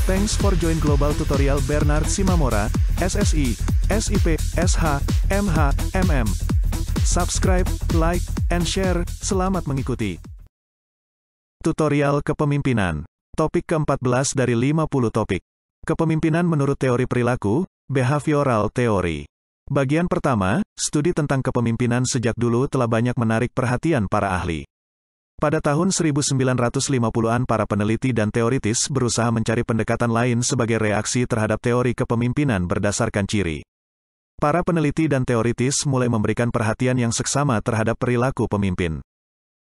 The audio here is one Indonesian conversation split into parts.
Thanks for join Global Tutorial Bernard Simamora, SSI, SIP, SH, MH, MM. Subscribe, like, and share. Selamat mengikuti. Tutorial Kepemimpinan. Topik ke-14 dari 50 topik. Kepemimpinan menurut teori perilaku, behavioral theory. Bagian pertama, studi tentang kepemimpinan sejak dulu telah banyak menarik perhatian para ahli. Pada tahun 1950-an para peneliti dan teoritis berusaha mencari pendekatan lain sebagai reaksi terhadap teori kepemimpinan berdasarkan ciri. Para peneliti dan teoritis mulai memberikan perhatian yang seksama terhadap perilaku pemimpin.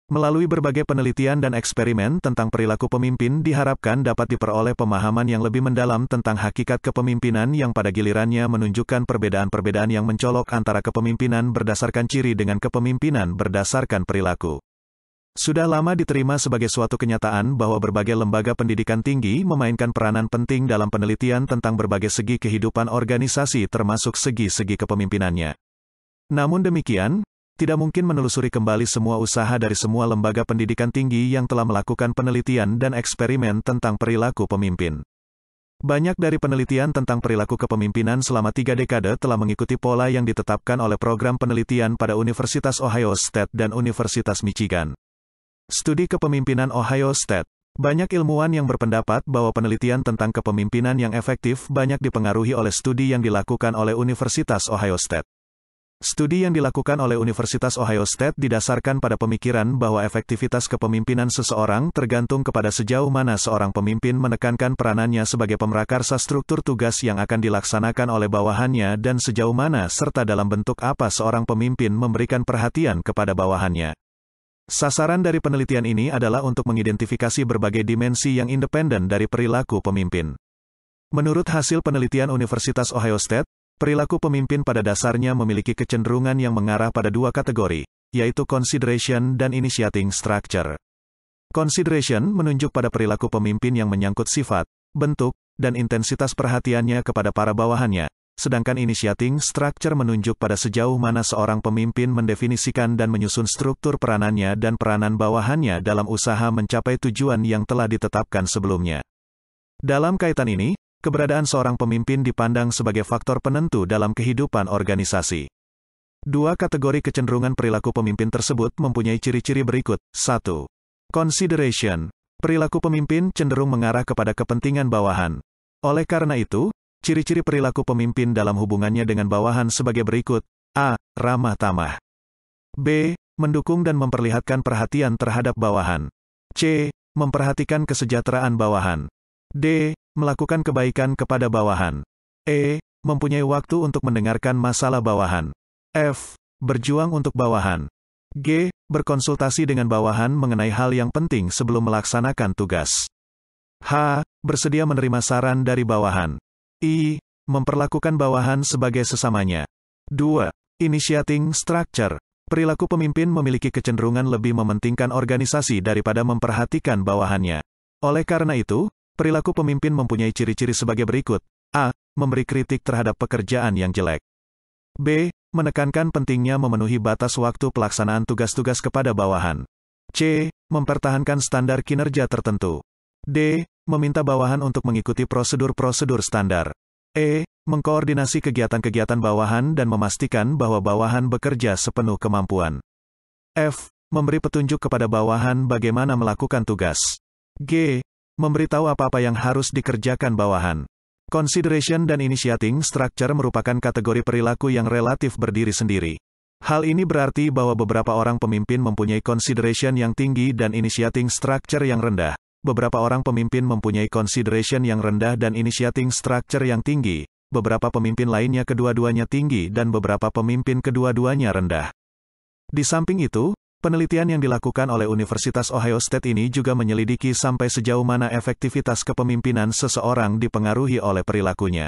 Melalui berbagai penelitian dan eksperimen tentang perilaku pemimpin diharapkan dapat diperoleh pemahaman yang lebih mendalam tentang hakikat kepemimpinan yang pada gilirannya menunjukkan perbedaan-perbedaan yang mencolok antara kepemimpinan berdasarkan ciri dengan kepemimpinan berdasarkan perilaku. Sudah lama diterima sebagai suatu kenyataan bahwa berbagai lembaga pendidikan tinggi memainkan peranan penting dalam penelitian tentang berbagai segi kehidupan organisasi termasuk segi-segi kepemimpinannya. Namun demikian, tidak mungkin menelusuri kembali semua usaha dari semua lembaga pendidikan tinggi yang telah melakukan penelitian dan eksperimen tentang perilaku pemimpin. Banyak dari penelitian tentang perilaku kepemimpinan selama 3 dekade telah mengikuti pola yang ditetapkan oleh program penelitian pada Universitas Ohio State dan Universitas Michigan. Studi kepemimpinan Ohio State. Banyak ilmuwan yang berpendapat bahwa penelitian tentang kepemimpinan yang efektif banyak dipengaruhi oleh studi yang dilakukan oleh Universitas Ohio State. Studi yang dilakukan oleh Universitas Ohio State didasarkan pada pemikiran bahwa efektivitas kepemimpinan seseorang tergantung kepada sejauh mana seorang pemimpin menekankan peranannya sebagai pemrakarsa struktur tugas yang akan dilaksanakan oleh bawahannya dan sejauh mana serta dalam bentuk apa seorang pemimpin memberikan perhatian kepada bawahannya. Sasaran dari penelitian ini adalah untuk mengidentifikasi berbagai dimensi yang independen dari perilaku pemimpin. Menurut hasil penelitian Universitas Ohio State, perilaku pemimpin pada dasarnya memiliki kecenderungan yang mengarah pada 2 kategori, yaitu consideration dan initiating structure. Consideration menunjuk pada perilaku pemimpin yang menyangkut sifat, bentuk, dan intensitas perhatiannya kepada para bawahannya. Sedangkan initiating structure menunjuk pada sejauh mana seorang pemimpin mendefinisikan dan menyusun struktur peranannya dan peranan bawahannya dalam usaha mencapai tujuan yang telah ditetapkan sebelumnya. Dalam kaitan ini, keberadaan seorang pemimpin dipandang sebagai faktor penentu dalam kehidupan organisasi. 2 kategori kecenderungan perilaku pemimpin tersebut mempunyai ciri-ciri berikut. 1. Consideration. Perilaku pemimpin cenderung mengarah kepada kepentingan bawahan. Oleh karena itu, ciri-ciri perilaku pemimpin dalam hubungannya dengan bawahan sebagai berikut. A. Ramah tamah. B. Mendukung dan memperlihatkan perhatian terhadap bawahan. C. Memperhatikan kesejahteraan bawahan. D. Melakukan kebaikan kepada bawahan. E. Mempunyai waktu untuk mendengarkan masalah bawahan. F. Berjuang untuk bawahan. G. Berkonsultasi dengan bawahan mengenai hal yang penting sebelum melaksanakan tugas. H. Bersedia menerima saran dari bawahan. I. Memperlakukan bawahan sebagai sesamanya. 2. Initiating structure. Perilaku pemimpin memiliki kecenderungan lebih mementingkan organisasi daripada memperhatikan bawahannya. Oleh karena itu, perilaku pemimpin mempunyai ciri-ciri sebagai berikut. A. Memberi kritik terhadap pekerjaan yang jelek. B. Menekankan pentingnya memenuhi batas waktu pelaksanaan tugas-tugas kepada bawahan. C. Mempertahankan standar kinerja tertentu. D. Meminta bawahan untuk mengikuti prosedur-prosedur standar. E. Mengkoordinasi kegiatan-kegiatan bawahan dan memastikan bahwa bawahan bekerja sepenuh kemampuan. F. Memberi petunjuk kepada bawahan bagaimana melakukan tugas. G. Memberitahu apa-apa yang harus dikerjakan bawahan. Consideration dan initiating structure merupakan kategori perilaku yang relatif berdiri sendiri. Hal ini berarti bahwa beberapa orang pemimpin mempunyai consideration yang tinggi dan initiating structure yang rendah. Beberapa orang pemimpin mempunyai consideration yang rendah dan initiating structure yang tinggi. Beberapa pemimpin lainnya kedua-duanya tinggi dan beberapa pemimpin kedua-duanya rendah. Di samping itu, penelitian yang dilakukan oleh Universitas Ohio State ini juga menyelidiki sampai sejauh mana efektivitas kepemimpinan seseorang dipengaruhi oleh perilakunya.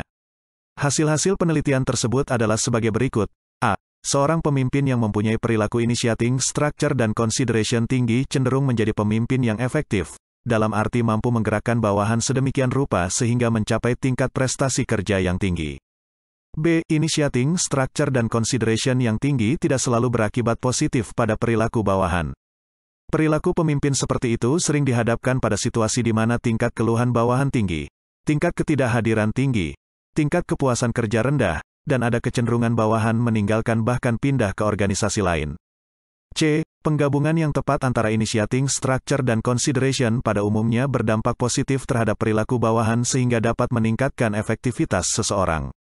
Hasil-hasil penelitian tersebut adalah sebagai berikut. A. Seorang pemimpin yang mempunyai perilaku initiating structure dan consideration tinggi cenderung menjadi pemimpin yang efektif, dalam arti mampu menggerakkan bawahan sedemikian rupa sehingga mencapai tingkat prestasi kerja yang tinggi. B. Initiating structure dan consideration yang tinggi tidak selalu berakibat positif pada perilaku bawahan. Perilaku pemimpin seperti itu sering dihadapkan pada situasi di mana tingkat keluhan bawahan tinggi. tingkat ketidakhadiran tinggi, tingkat kepuasan kerja rendah, dan ada kecenderungan bawahan meninggalkan bahkan pindah ke organisasi lain. C. Penggabungan yang tepat antara initiating structure dan consideration pada umumnya berdampak positif terhadap perilaku bawahan sehingga dapat meningkatkan efektivitas seseorang.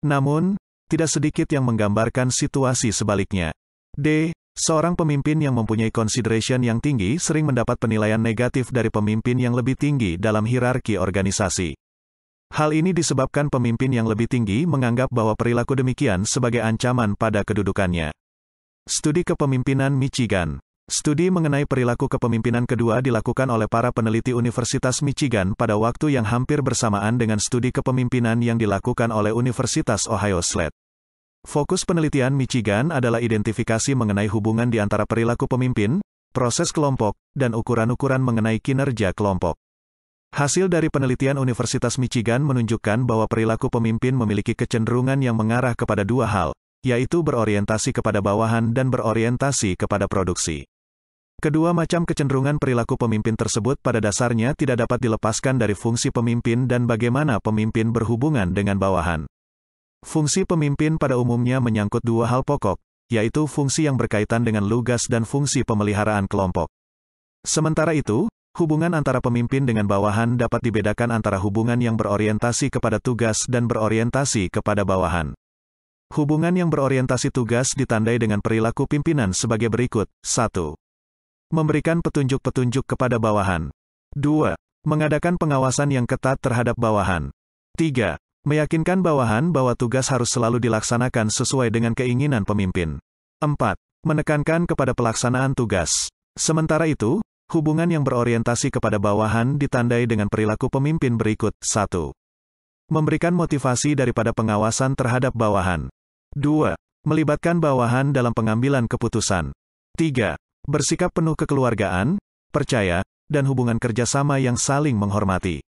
Namun, tidak sedikit yang menggambarkan situasi sebaliknya. D. Seorang pemimpin yang mempunyai consideration yang tinggi sering mendapat penilaian negatif dari pemimpin yang lebih tinggi dalam hierarki organisasi. Hal ini disebabkan pemimpin yang lebih tinggi menganggap bahwa perilaku demikian sebagai ancaman pada kedudukannya. Studi Kepemimpinan Michigan. Studi mengenai perilaku kepemimpinan kedua dilakukan oleh para peneliti Universitas Michigan pada waktu yang hampir bersamaan dengan studi kepemimpinan yang dilakukan oleh Universitas Ohio State. Fokus penelitian Michigan adalah identifikasi mengenai hubungan di antara perilaku pemimpin, proses kelompok, dan ukuran-ukuran mengenai kinerja kelompok. Hasil dari penelitian Universitas Michigan menunjukkan bahwa perilaku pemimpin memiliki kecenderungan yang mengarah kepada dua hal, yaitu berorientasi kepada bawahan dan berorientasi kepada produksi. Kedua macam kecenderungan perilaku pemimpin tersebut pada dasarnya tidak dapat dilepaskan dari fungsi pemimpin dan bagaimana pemimpin berhubungan dengan bawahan. Fungsi pemimpin pada umumnya menyangkut dua hal pokok, yaitu fungsi yang berkaitan dengan tugas dan fungsi pemeliharaan kelompok. Sementara itu, hubungan antara pemimpin dengan bawahan dapat dibedakan antara hubungan yang berorientasi kepada tugas dan berorientasi kepada bawahan. Hubungan yang berorientasi tugas ditandai dengan perilaku pimpinan sebagai berikut. 1. Memberikan petunjuk-petunjuk kepada bawahan. 2. Mengadakan pengawasan yang ketat terhadap bawahan. 3. Meyakinkan bawahan bahwa tugas harus selalu dilaksanakan sesuai dengan keinginan pemimpin. 4. Menekankan kepada pelaksanaan tugas. Sementara itu, hubungan yang berorientasi kepada bawahan ditandai dengan perilaku pemimpin berikut. 1. Memberikan motivasi daripada pengawasan terhadap bawahan. 2. Melibatkan bawahan dalam pengambilan keputusan. 3. Bersikap penuh kekeluargaan, percaya, dan hubungan kerjasama yang saling menghormati.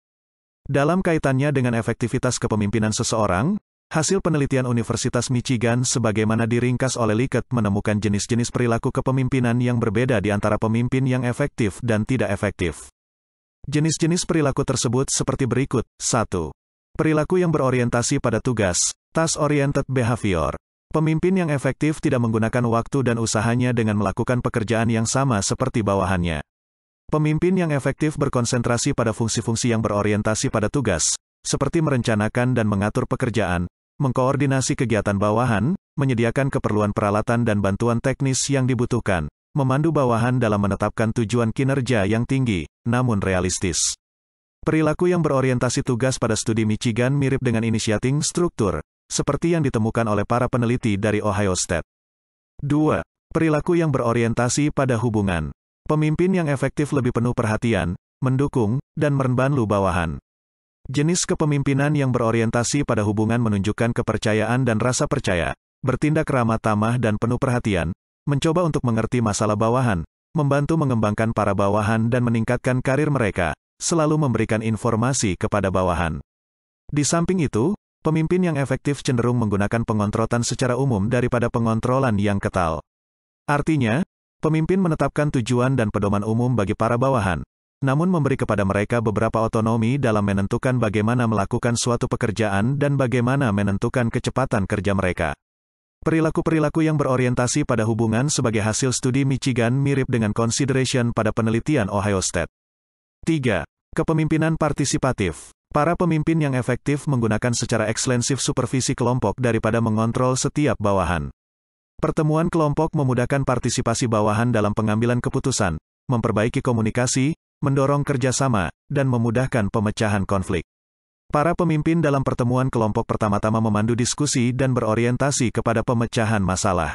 Dalam kaitannya dengan efektivitas kepemimpinan seseorang, hasil penelitian Universitas Michigan sebagaimana diringkas oleh Likert menemukan jenis-jenis perilaku kepemimpinan yang berbeda di antara pemimpin yang efektif dan tidak efektif. Jenis-jenis perilaku tersebut seperti berikut. 1. Perilaku yang berorientasi pada tugas, task-oriented behavior. Pemimpin yang efektif tidak menggunakan waktu dan usahanya dengan melakukan pekerjaan yang sama seperti bawahannya. Pemimpin yang efektif berkonsentrasi pada fungsi-fungsi yang berorientasi pada tugas, seperti merencanakan dan mengatur pekerjaan, mengkoordinasi kegiatan bawahan, menyediakan keperluan peralatan dan bantuan teknis yang dibutuhkan, memandu bawahan dalam menetapkan tujuan kinerja yang tinggi, namun realistis. Perilaku yang berorientasi tugas pada studi Michigan mirip dengan initiating struktur, seperti yang ditemukan oleh para peneliti dari Ohio State. 2. Perilaku yang berorientasi pada hubungan. Pemimpin yang efektif lebih penuh perhatian, mendukung, dan merenbanlu bawahan. Jenis kepemimpinan yang berorientasi pada hubungan menunjukkan kepercayaan dan rasa percaya, bertindak ramah tamah dan penuh perhatian, mencoba untuk mengerti masalah bawahan, membantu mengembangkan para bawahan dan meningkatkan karir mereka, selalu memberikan informasi kepada bawahan. Di samping itu, pemimpin yang efektif cenderung menggunakan pengontrolan secara umum daripada pengontrolan yang ketal. Artinya, pemimpin menetapkan tujuan dan pedoman umum bagi para bawahan, namun memberi kepada mereka beberapa otonomi dalam menentukan bagaimana melakukan suatu pekerjaan dan bagaimana menentukan kecepatan kerja mereka. Perilaku-perilaku yang berorientasi pada hubungan sebagai hasil studi Michigan mirip dengan consideration pada penelitian Ohio State. 3. Kepemimpinan partisipatif. Para pemimpin yang efektif menggunakan secara ekstensif supervisi kelompok daripada mengontrol setiap bawahan. Pertemuan kelompok memudahkan partisipasi bawahan dalam pengambilan keputusan, memperbaiki komunikasi, mendorong kerjasama, dan memudahkan pemecahan konflik. Para pemimpin dalam pertemuan kelompok pertama-tama memandu diskusi dan berorientasi kepada pemecahan masalah.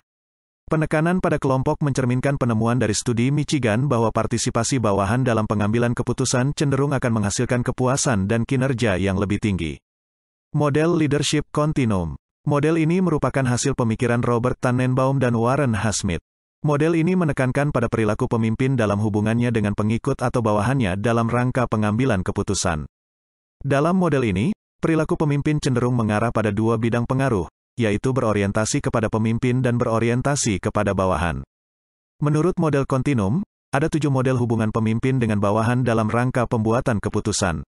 Penekanan pada kelompok mencerminkan penemuan dari studi Michigan bahwa partisipasi bawahan dalam pengambilan keputusan cenderung akan menghasilkan kepuasan dan kinerja yang lebih tinggi. Model Leadership Continuum. Model ini merupakan hasil pemikiran Robert Tannenbaum dan Warren H. Smith. Model ini menekankan pada perilaku pemimpin dalam hubungannya dengan pengikut atau bawahannya dalam rangka pengambilan keputusan. Dalam model ini, perilaku pemimpin cenderung mengarah pada dua bidang pengaruh, yaitu berorientasi kepada pemimpin dan berorientasi kepada bawahan. Menurut model kontinum, ada 7 model hubungan pemimpin dengan bawahan dalam rangka pembuatan keputusan.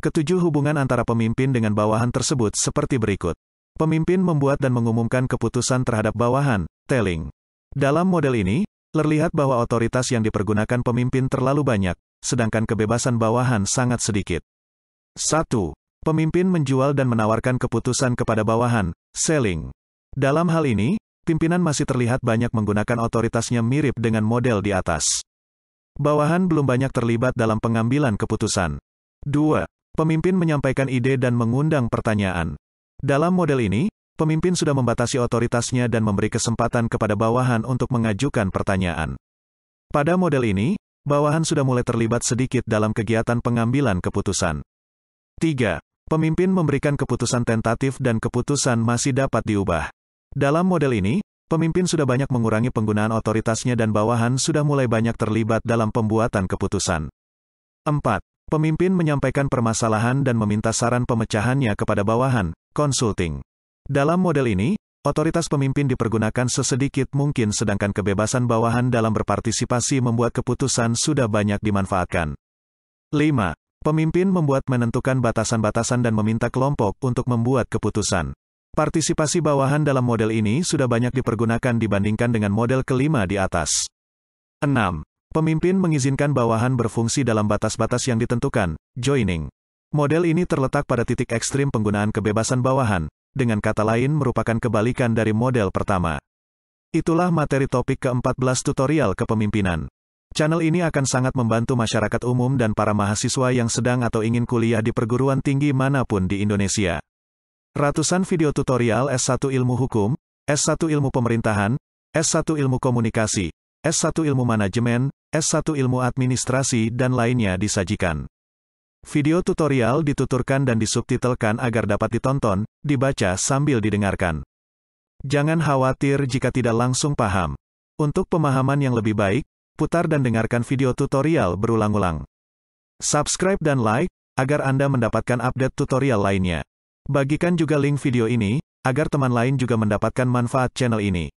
Ketujuh, hubungan antara pemimpin dengan bawahan tersebut seperti berikut. Pemimpin membuat dan mengumumkan keputusan terhadap bawahan, telling. Dalam model ini, terlihat bahwa otoritas yang dipergunakan pemimpin terlalu banyak, sedangkan kebebasan bawahan sangat sedikit. 1. Pemimpin menjual dan menawarkan keputusan kepada bawahan, selling. Dalam hal ini, pimpinan masih terlihat banyak menggunakan otoritasnya mirip dengan model di atas. Bawahan belum banyak terlibat dalam pengambilan keputusan. 2. Pemimpin menyampaikan ide dan mengundang pertanyaan. Dalam model ini, pemimpin sudah membatasi otoritasnya dan memberi kesempatan kepada bawahan untuk mengajukan pertanyaan. Pada model ini, bawahan sudah mulai terlibat sedikit dalam kegiatan pengambilan keputusan. 3. Pemimpin memberikan keputusan tentatif dan keputusan masih dapat diubah. Dalam model ini, pemimpin sudah banyak mengurangi penggunaan otoritasnya dan bawahan sudah mulai banyak terlibat dalam pembuatan keputusan. 4. Pemimpin menyampaikan permasalahan dan meminta saran pemecahannya kepada bawahan, consulting. Dalam model ini, otoritas pemimpin dipergunakan sesedikit mungkin sedangkan kebebasan bawahan dalam berpartisipasi membuat keputusan sudah banyak dimanfaatkan. 5. Pemimpin membuat menentukan batasan-batasan dan meminta kelompok untuk membuat keputusan. Partisipasi bawahan dalam model ini sudah banyak dipergunakan dibandingkan dengan model kelima di atas. 6. Pemimpin mengizinkan bawahan berfungsi dalam batas-batas yang ditentukan, joining. Model ini terletak pada titik ekstrim penggunaan kebebasan bawahan, dengan kata lain merupakan kebalikan dari model pertama. Itulah materi topik ke-14 tutorial kepemimpinan. Channel ini akan sangat membantu masyarakat umum dan para mahasiswa yang sedang atau ingin kuliah di perguruan tinggi manapun di Indonesia. Ratusan video tutorial S1 Ilmu Hukum, S1 Ilmu Pemerintahan, S1 Ilmu Komunikasi, S1 Ilmu Manajemen, S1 Ilmu Administrasi dan lainnya disajikan. Video tutorial dituturkan dan disubtitelkan agar dapat ditonton, dibaca sambil didengarkan. Jangan khawatir jika tidak langsung paham. Untuk pemahaman yang lebih baik, putar dan dengarkan video tutorial berulang-ulang. Subscribe dan like, agar Anda mendapatkan update tutorial lainnya. Bagikan juga link video ini, agar teman lain juga mendapatkan manfaat channel ini.